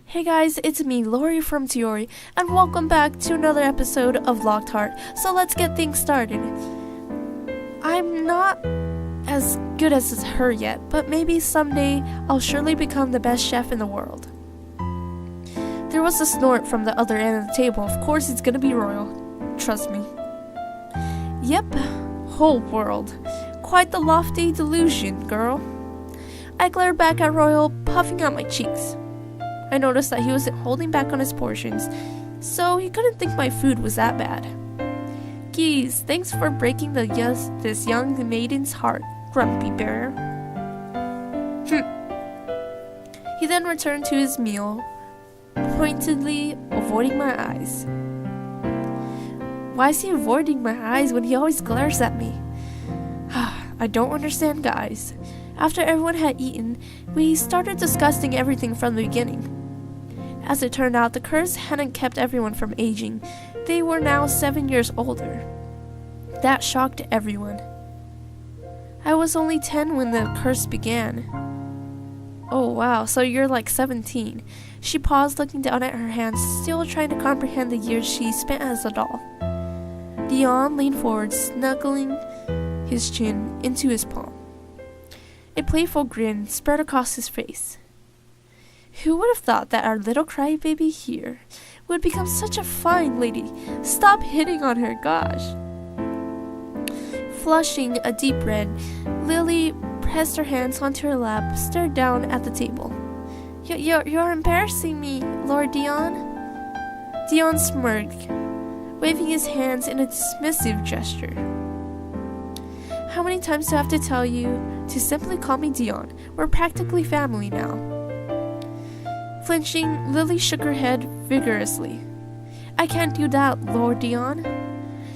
Hey guys, it's me, Lori from Tiori, and welcome back to another episode of Locked Heart. So let's get things started. I'm not as good as her yet, but maybe someday I'll surely become the best chef in the world. There was a snort from the other end of the table. Of course it's gonna be Royal. Trust me. Yep, whole world. Quite the lofty delusion, girl. I glared back at Royal, puffing out my cheeks. I noticed that he wasn't holding back on his portions, so he couldn't think my food was that bad. Geez, thanks for breaking this young maiden's heart, Grumpy Bear. He then returned to his meal, pointedly avoiding my eyes. Why is he avoiding my eyes when he always glares at me? I don't understand, guys. After everyone had eaten, we started discussing everything from the beginning. As it turned out, the curse hadn't kept everyone from aging. They were now 7 years older. That shocked everyone. I was only 10 when the curse began. Oh wow, so you're like 17. She paused, looking down at her hands, still trying to comprehend the years she spent as a doll. Dion leaned forward, snuggling his chin into his palm. A playful grin spread across his face. Who would have thought that our little crybaby here would become such a fine lady? Stop hitting on her, gosh. Flushing a deep red, Lily pressed her hands onto her lap, stared down at the table. You're embarrassing me, Lord Dion. Dion smirked, waving his hands in a dismissive gesture. How many times do I have to tell you to simply call me Dion? We're practically family now. Flinching, Lily shook her head vigorously. I can't do that, Lord Dion.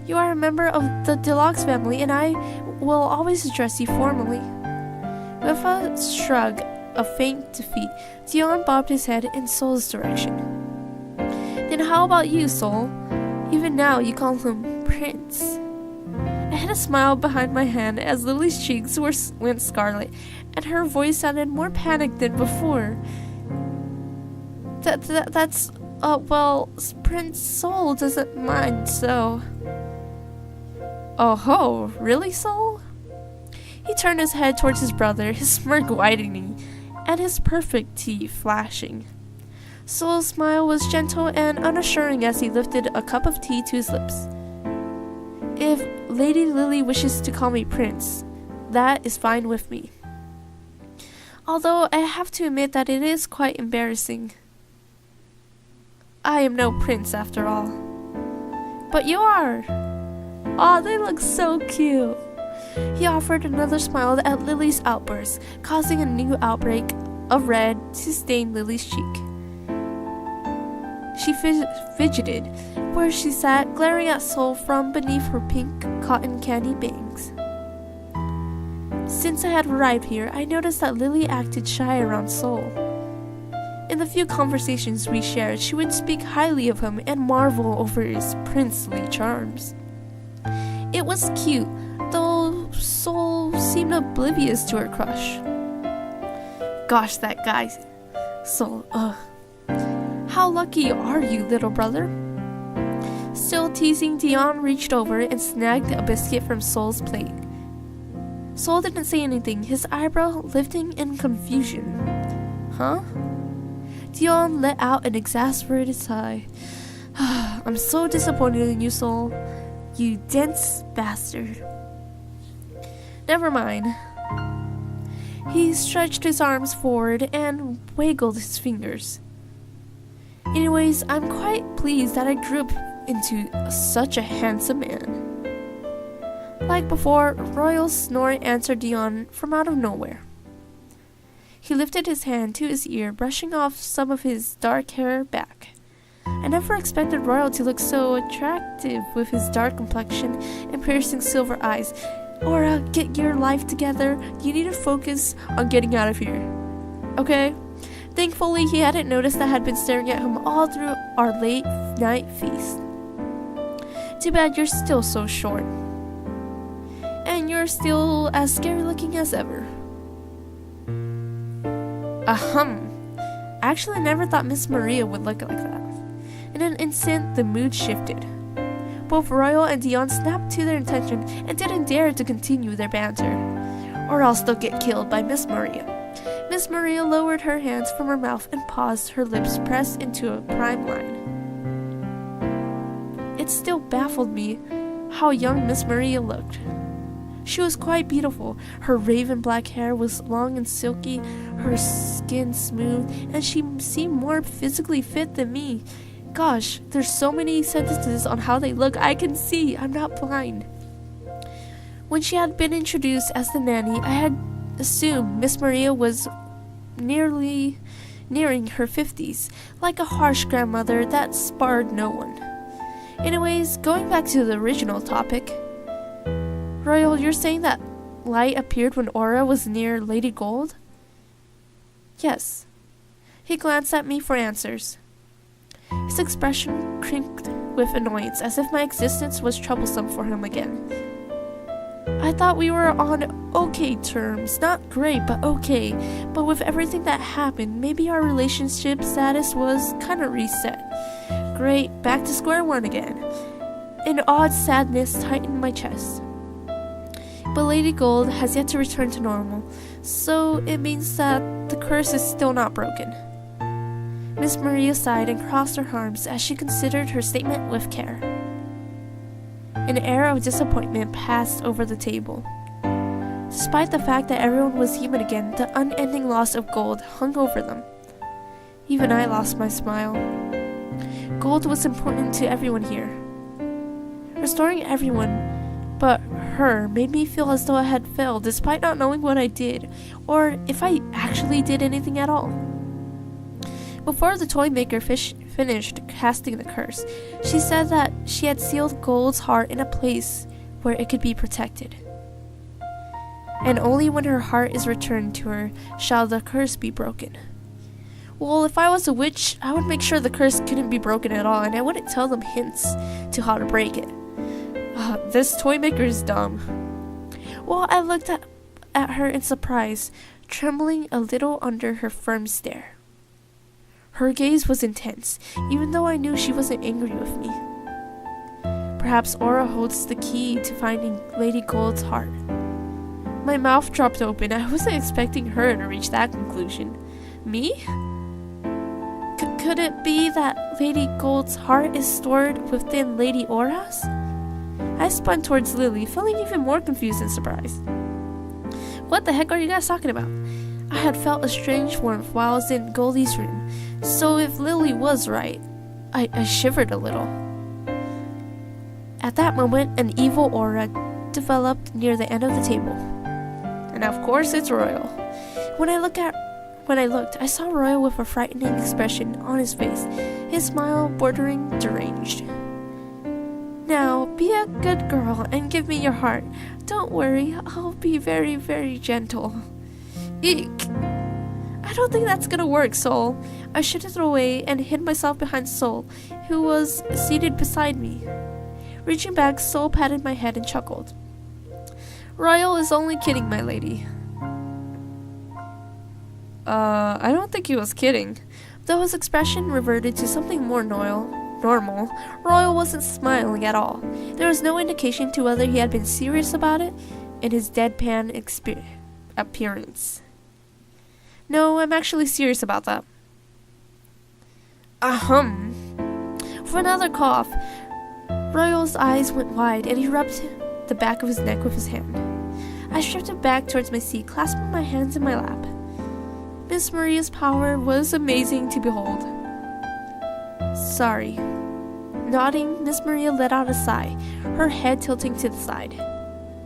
You are a member of the Deluxe family, and I will always address you formally. With a shrug of faint defeat, Dion bobbed his head in Sol's direction. Then how about you, Sol? Even now, you call him Prince. I had a smile behind my hand as Lily's cheeks went scarlet, and her voice sounded more panicked than before. Well, Prince Sol doesn't mind, so... Oh ho, really, Sol? He turned his head towards his brother, his smirk widening, and his perfect teeth flashing. Sol's smile was gentle and unassuring as he lifted a cup of tea to his lips. If Lady Lily wishes to call me Prince, that is fine with me. Although I have to admit that it is quite embarrassing. I am no prince after all. But you are! Aw, they look so cute! He offered another smile at Lily's outburst, causing a new outbreak of red to stain Lily's cheek. She fidgeted where she sat, glaring at Sol from beneath her pink cotton candy bangs. Since I had arrived here, I noticed that Lily acted shy around Sol. In the few conversations we shared, she would speak highly of him and marvel over his princely charms. It was cute, though Sol seemed oblivious to her crush. Gosh, that guy. Sol, ugh. How lucky are you, little brother? Still teasing, Dion reached over and snagged a biscuit from Sol's plate. Sol didn't say anything, his eyebrow lifting in confusion. Huh? Dion let out an exasperated sigh. I'm so disappointed in you, Sol. You dense bastard. Never mind. He stretched his arms forward and wiggled his fingers. Anyways, I'm quite pleased that I grew up into such a handsome man. Like before, Royal's snore answered Dion from out of nowhere. He lifted his hand to his ear, brushing off some of his dark hair back. I never expected Royal to look so attractive with his dark complexion and piercing silver eyes. Aura, get your life together. You need to focus on getting out of here. Okay? Thankfully, he hadn't noticed that I had been staring at him all through our late night feast. Too bad you're still so short. And you're still as scary looking as ever. Ahem. I actually never thought Miss Maria would look like that. In an instant, the mood shifted. Both Royal and Dion snapped to their attention and didn't dare to continue their banter, or else they'll get killed by Miss Maria. Miss Maria lowered her hands from her mouth and paused, her lips pressed into a prime line. It still baffled me how young Miss Maria looked. She was quite beautiful. Her raven black hair was long and silky, her skin smooth, and she seemed more physically fit than me. Gosh, there's so many sentences on how they look. I can see. I'm not blind. When she had been introduced as the nanny, I had assumed Miss Maria was nearing her 50s, like a harsh grandmother that sparred no one. Anyways, going back to the original topic, Royal, you're saying that light appeared when Aura was near Lady Gold? Yes. He glanced at me for answers. His expression crinked with annoyance, as if my existence was troublesome for him again. I thought we were on okay terms. Not great, but okay. But with everything that happened, maybe our relationship status was kinda reset. Great, back to square one again. An odd sadness tightened my chest. But Lady Gold has yet to return to normal, so it means that the curse is still not broken. Miss Maria sighed and crossed her arms as she considered her statement with care. An air of disappointment passed over the table. Despite the fact that everyone was human again, the unending loss of Gold hung over them. Even I lost my smile. Gold was important to everyone here. Restoring everyone but her made me feel as though I had failed, despite not knowing what I did, or if I actually did anything at all. Before the toy maker finished casting the curse, she said that she had sealed Gold's heart in a place where it could be protected. And only when her heart is returned to her shall the curse be broken. Well, if I was a witch, I would make sure the curse couldn't be broken at all, and I wouldn't tell them hints to how to break it. This toy maker is dumb. Well, I looked at her in surprise, trembling a little under her firm stare. Her gaze was intense, even though I knew she wasn't angry with me. Perhaps Aura holds the key to finding Lady Gold's heart. My mouth dropped open. I wasn't expecting her to reach that conclusion. Me? Could it be that Lady Gold's heart is stored within Lady Aura's? I spun towards Lily, feeling even more confused and surprised. What the heck are you guys talking about? I had felt a strange warmth while I was in Goldie's room, so if Lily was right, I shivered a little. At that moment, an evil aura developed near the end of the table. And of course, it's Royal. When I looked, I saw Royal with a frightening expression on his face, his smile bordering deranged. Now, be a good girl and give me your heart. Don't worry, I'll be very, very gentle. Eek! I don't think that's gonna work, Soul. I shifted away and hid myself behind Soul, who was seated beside me. Reaching back, Soul patted my head and chuckled. Royal is only kidding, my lady. I don't think he was kidding. Though his expression reverted to something more normal, Royal wasn't smiling at all. There was no indication to whether he had been serious about it in his deadpan appearance. No, I'm actually serious about that. For another cough, Royal's eyes went wide and he rubbed the back of his neck with his hand. I shifted back towards my seat, clasping my hands in my lap. Miss Maria's power was amazing to behold. Sorry. Nodding, Miss Maria let out a sigh, her head tilting to the side.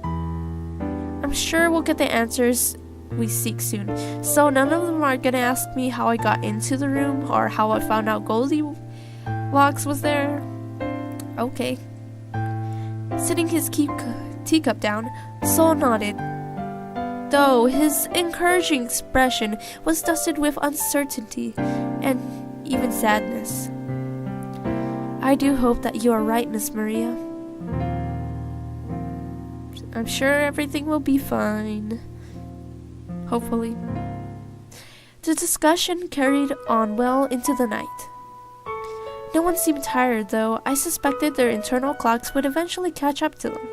I'm sure we'll get the answers we seek soon, so none of them are gonna ask me how I got into the room or how I found out Goldilocks was there. Okay. Sitting his teacup down, Soul nodded, though his encouraging expression was dusted with uncertainty and even sadness. I do hope that you are right, Miss Maria. I'm sure everything will be fine. Hopefully. The discussion carried on well into the night. No one seemed tired, though I suspected their internal clocks would eventually catch up to them.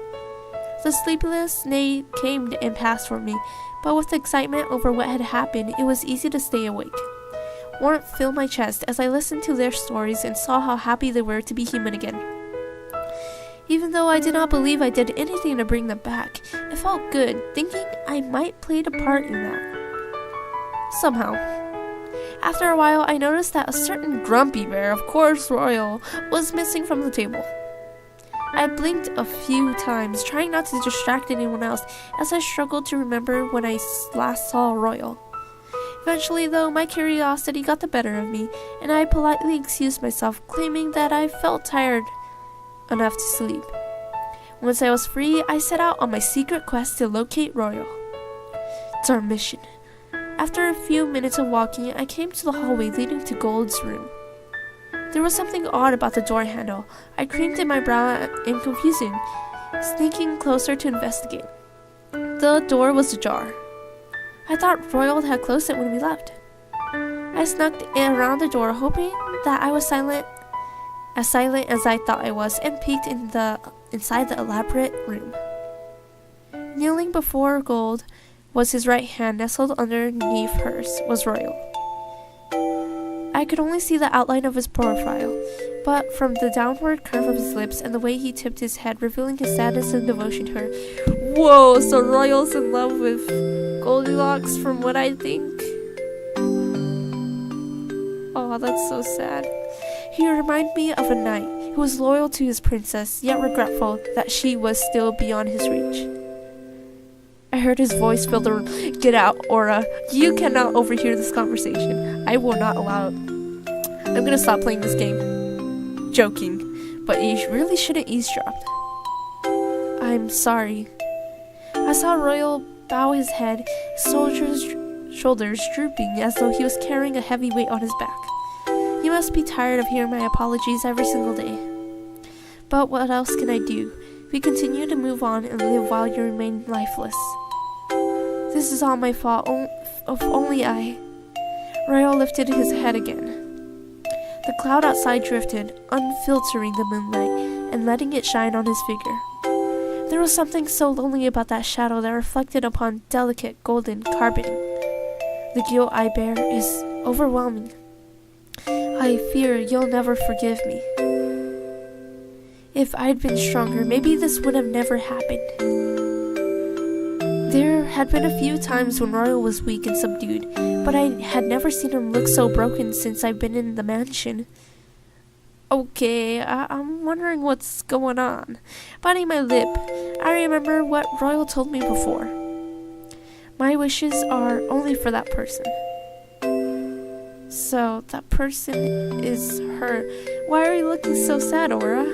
The sleepless night came and passed for me, but with excitement over what had happened, it was easy to stay awake. Warmth filled my chest as I listened to their stories and saw how happy they were to be human again. Even though I did not believe I did anything to bring them back, it felt good, thinking I might played a part in that. Somehow. After a while, I noticed that a certain grumpy bear, of course Royal, was missing from the table. I blinked a few times, trying not to distract anyone else, as I struggled to remember when I last saw Royal. Eventually, though, my curiosity got the better of me, and I politely excused myself, claiming that I felt tired enough to sleep. Once I was free, I set out on my secret quest to locate Royal. It's our mission. After a few minutes of walking, I came to the hallway leading to Gold's room. There was something odd about the door handle. I creamed in my brow in confusion, sneaking closer to investigate. The door was ajar. I thought Royal had closed it when we left. I snuck around the door, hoping that I was as silent as I thought I was, and peeked inside the elaborate room. Kneeling before Gold was his right hand, nestled underneath hers was Royal. I could only see the outline of his profile, but from the downward curve of his lips and the way he tipped his head, revealing his sadness and devotion to her. Whoa, so Royal's in love with Goldilocks from what I think? Oh, that's so sad. He reminded me of a knight who was loyal to his princess, yet regretful that she was still beyond his reach. I heard his voice fill the room. Get out, Aura. You cannot overhear this conversation. I will not allow it. I'm gonna stop playing this game. Joking, but you really shouldn't eavesdrop. I'm sorry. I saw Royal bow his head, shoulders drooping as though he was carrying a heavy weight on his back. He must be tired of hearing my apologies every single day. But what else can I do? We continue to move on and live while you remain lifeless. This is all my fault, if only I... Royal lifted his head again. The cloud outside drifted, unfiltering the moonlight and letting it shine on his figure. There was something so lonely about that shadow that reflected upon delicate golden carpeting. The guilt I bear is overwhelming. I fear you'll never forgive me. If I'd been stronger, maybe this would have never happened. There had been a few times when Royal was weak and subdued, but I had never seen him look so broken since I've been in the mansion. Okay, I'm wondering what's going on. Biting my lip, I remember what Royal told me before. My wishes are only for that person. So, that person is her. Why are you looking so sad, Aura?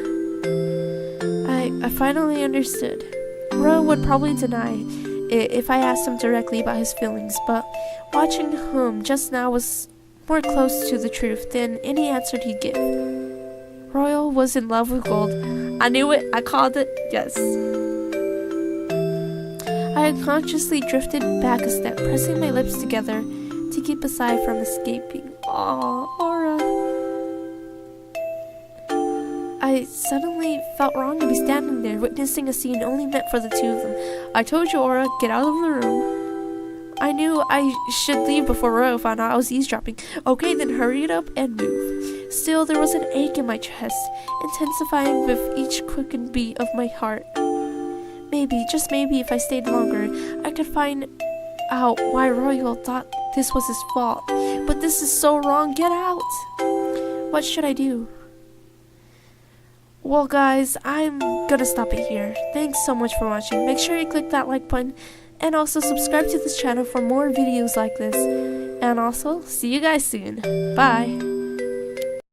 I finally understood. Royal would probably deny it if I asked him directly about his feelings, but watching him just now was more close to the truth than any answer he'd give. Royal was in love with Gold. I knew it. I called it. Yes. I unconsciously drifted back a step, pressing my lips together to keep aside from escaping. Aw, Aura. I suddenly felt wrong to be standing there, witnessing a scene only meant for the two of them. I told you, Aura, get out of the room. I knew I should leave before Royal found out I was eavesdropping. Okay, then hurry it up and move. Still, there was an ache in my chest, intensifying with each quickened beat of my heart. Maybe, just maybe, if I stayed longer, I could find out why Royal thought this was his fault. But this is so wrong. Get out. What should I do? Well, guys, I'm gonna stop it here. Thanks so much for watching. Make sure you click that like button and also subscribe to this channel for more videos like this. And also, see you guys soon. Bye.